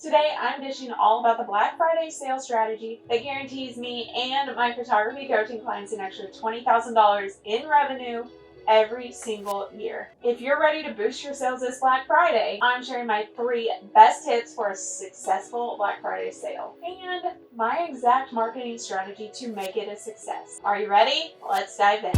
Today I'm dishing all about the Black Friday sales strategy that guarantees me and my photography coaching clients an extra $20,000 in revenue every single year. If you're ready to boost your sales this Black Friday, I'm sharing my 3 best tips for a successful Black Friday sale and my exact marketing strategy to make it a success. Are you ready? Let's dive in.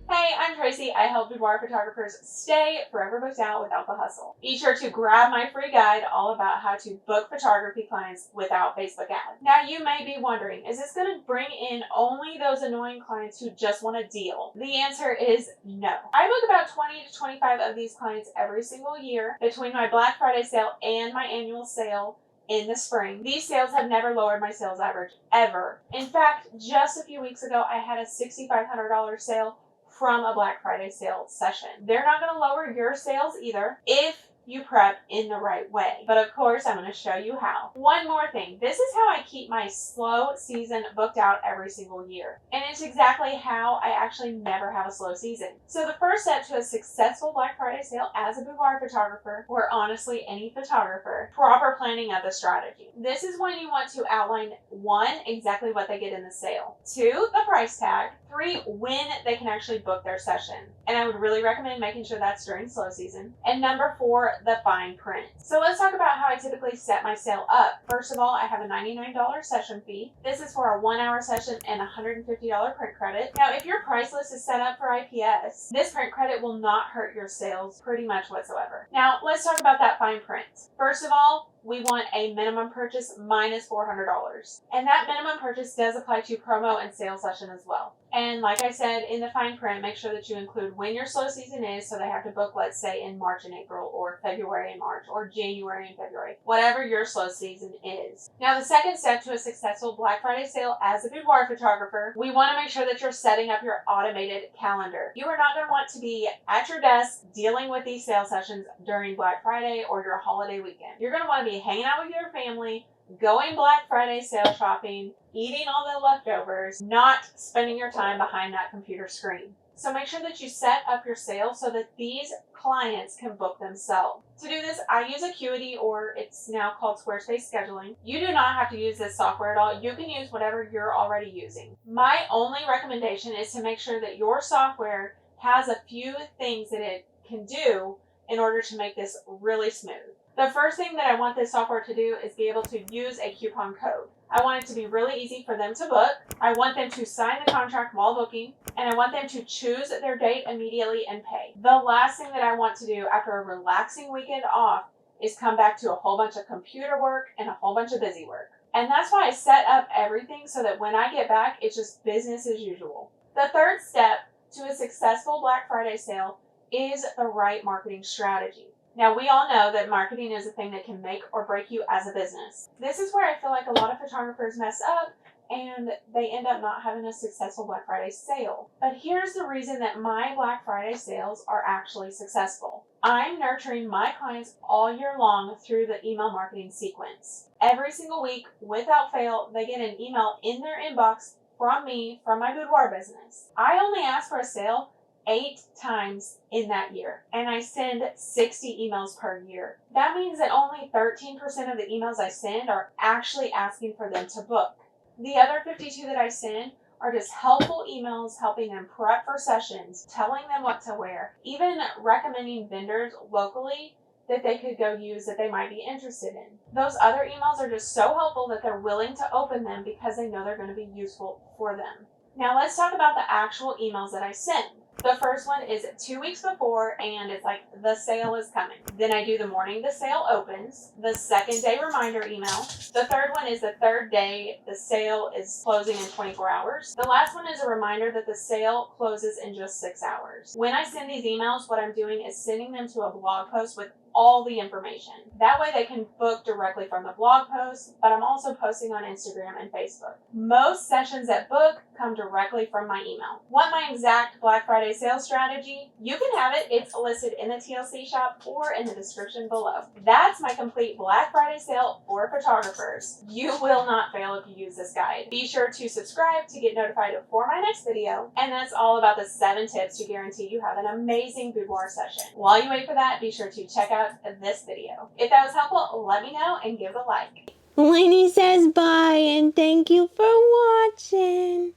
Hey, I'm Tracy. I help Boudoir photographers stay forever booked out without the hustle. Be sure to grab my free guide all about how to book photography clients without Facebook ads. Now you may be wondering, is this going to bring in only those annoying clients who just want a deal? The answer is no. I book about 20 to 25 of these clients every single year between my Black Friday sale and my annual sale in the spring. These sales have never lowered my sales average ever. In fact, just a few weeks ago, I had a $6,500 sale from a Black Friday sale session. They're not going to lower your sales either if you prep in the right way. But of course, I'm going to show you how. One more thing. This is how I keep my slow season booked out every single year. And it's exactly how I actually never have a slow season. So the first step to a successful Black Friday sale as a boudoir photographer, or honestly any photographer, proper planning of the strategy. This is when you want to outline 1, exactly what they get in the sale, 2, the price tag, 3, when they can actually book their session. And I would really recommend making sure that's during slow season. And number 4, the fine print. So let's talk about how I typically set my sale up. First of all, I have a $99 session fee. This is for a 1-hour session and $150 print credit. Now, if your price list is set up for IPS, this print credit will not hurt your sales pretty much whatsoever. Now, let's talk about that fine print. First of all, we want a minimum purchase minus $400. And that minimum purchase does apply to promo and sales session as well. And like I said, in the fine print, make sure that you include when your slow season is, so they have to book, let's say, in March and April, or February and March, or January and February, whatever your slow season is. Now, the second step to a successful Black Friday sale as a boudoir photographer, we want to make sure that you're setting up your automated calendar. You are not going to want to be at your desk dealing with these sales sessions during Black Friday or your holiday weekend. You're going to want to be hanging out with your family, going Black Friday sale shopping, eating all the leftovers, not spending your time behind that computer screen. So make sure that you set up your sale so that these clients can book themselves. To do this, I use Acuity, or it's now called Squarespace Scheduling. You do not have to use this software at all. You can use whatever you're already using. My only recommendation is to make sure that your software has a few things that it can do in order to make this really smooth. The first thing that I want this software to do is be able to use a coupon code. I want it to be really easy for them to book. I want them to sign the contract while booking, and I want them to choose their date immediately and pay. The last thing that I want to do after a relaxing weekend off is come back to a whole bunch of computer work and a whole bunch of busy work. And that's why I set up everything so that when I get back, it's just business as usual. The third step to a successful Black Friday sale is the right marketing strategy. Now, we all know that marketing is a thing that can make or break you as a business. This is where I feel like a lot of photographers mess up and they end up not having a successful Black Friday sale. But here's the reason that my Black Friday sales are actually successful. I'm nurturing my clients all year long through the email marketing sequence. Every single week, without fail, they get an email in their inbox from me, from my boudoir business. I only ask for a sale 8 times in that year, and I send 60 emails per year. That means that only 13% of the emails I send are actually asking for them to book. The other 52 that I send are just helpful emails helping them prep for sessions, telling them what to wear, even recommending vendors locally that they could go use that they might be interested in. Those other emails are just so helpful that they're willing to open them because they know they're going to be useful for them. Now let's talk about the actual emails that I send. The first one is 2 weeks before, and it's like, the sale is coming. Then I do the morning the sale opens, the second day reminder email. The third one is the third day the sale is closing in 24 hours. The last one is a reminder that the sale closes in just 6 hours. When I send these emails, what I'm doing is sending them to a blog post with all the information. That way they can book directly from the blog post, but I'm also posting on Instagram and Facebook. Most sessions that book come directly from my email. Want my exact Black Friday sales strategy? You can have it. It's listed in the TLC shop or in the description below. That's my complete Black Friday sale for photographers. You will not fail if you use this guide. Be sure to subscribe to get notified for my next video. And that's all about the 7 tips to guarantee you have an amazing boudoir session. While you wait for that, be sure to check out this video. If that was helpful, let me know and give it a like. Lainey says bye and thank you for watching.